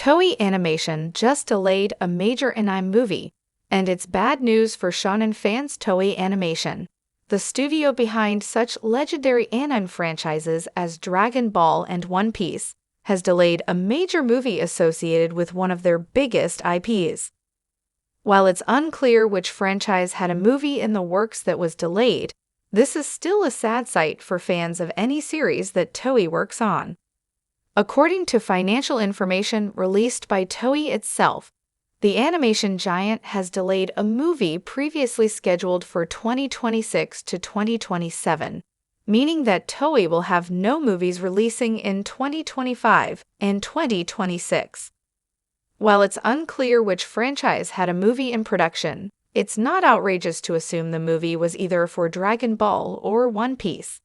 Toei Animation just delayed a major anime movie, and it's bad news for shonen fans. Toei Animation, the studio behind such legendary anime franchises as Dragon Ball and One Piece, has delayed a major movie associated with one of their biggest IPs. While it's unclear which franchise had a movie in the works that was delayed, this is still a sad sight for fans of any series that Toei works on. According to financial information released by Toei itself, the animation giant has delayed a movie previously scheduled for 2026 to 2027, meaning that Toei will have no movies releasing in 2025 and 2026. While it's unclear which franchise had a movie in production, it's not outrageous to assume the movie was either for Dragon Ball or One Piece.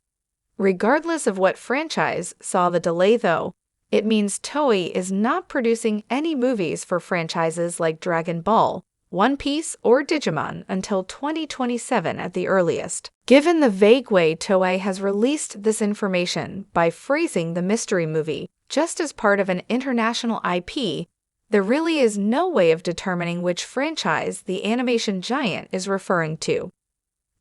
Regardless of what franchise saw the delay, though, it means Toei is not producing any movies for franchises like Dragon Ball, One Piece, or Digimon until 2027 at the earliest. Given the vague way Toei has released this information by phrasing the mystery movie just as part of an international IP, there really is no way of determining which franchise the animation giant is referring to.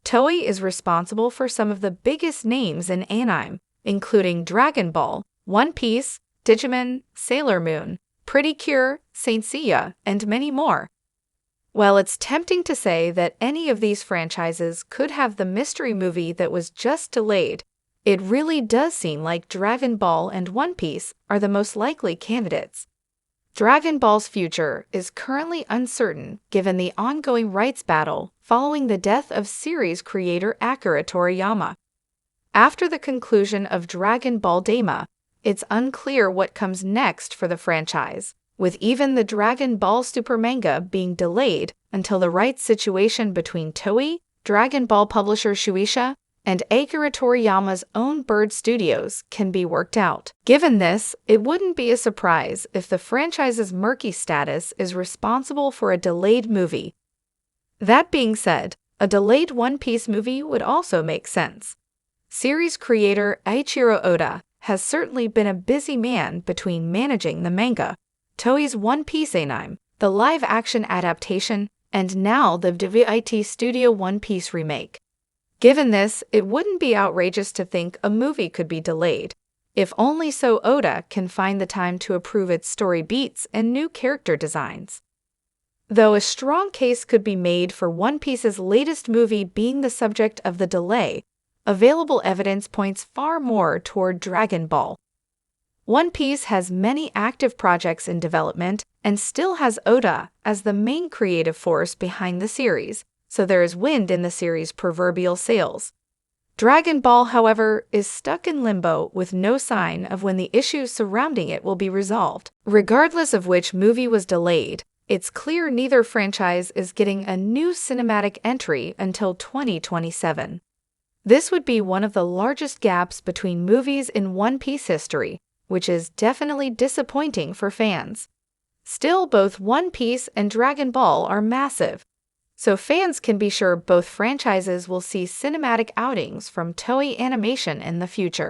Toei is responsible for some of the biggest names in anime, including Dragon Ball, One Piece, Digimon, Sailor Moon, Pretty Cure, Saint Seiya, and many more. While it's tempting to say that any of these franchises could have the mystery movie that was just delayed, it really does seem like Dragon Ball and One Piece are the most likely candidates. Dragon Ball's future is currently uncertain given the ongoing rights battle following the death of series creator Akira Toriyama. After the conclusion of Dragon Ball Daima, it's unclear what comes next for the franchise, with even the Dragon Ball Super manga being delayed until the rights situation between Toei, Dragon Ball publisher Shueisha, and Akira Toriyama's own Bird Studios can be worked out. Given this, it wouldn't be a surprise if the franchise's murky status is responsible for a delayed movie. That being said, a delayed One Piece movie would also make sense. Series creator Eiichiro Oda has certainly been a busy man between managing the manga, Toei's One Piece anime, the live-action adaptation, and now the WIT Studio One Piece remake. Given this, it wouldn't be outrageous to think a movie could be delayed, if only so Oda can find the time to approve its story beats and new character designs. Though a strong case could be made for One Piece's latest movie being the subject of the delay, available evidence points far more toward Dragon Ball. One Piece has many active projects in development and still has Oda as the main creative force behind the series, so there is wind in the series' proverbial sails. Dragon Ball, however, is stuck in limbo with no sign of when the issues surrounding it will be resolved. Regardless of which movie was delayed, it's clear neither franchise is getting a new cinematic entry until 2027. This would be one of the largest gaps between movies in One Piece history, which is definitely disappointing for fans. Still, both One Piece and Dragon Ball are massive, so fans can be sure both franchises will see cinematic outings from Toei Animation in the future.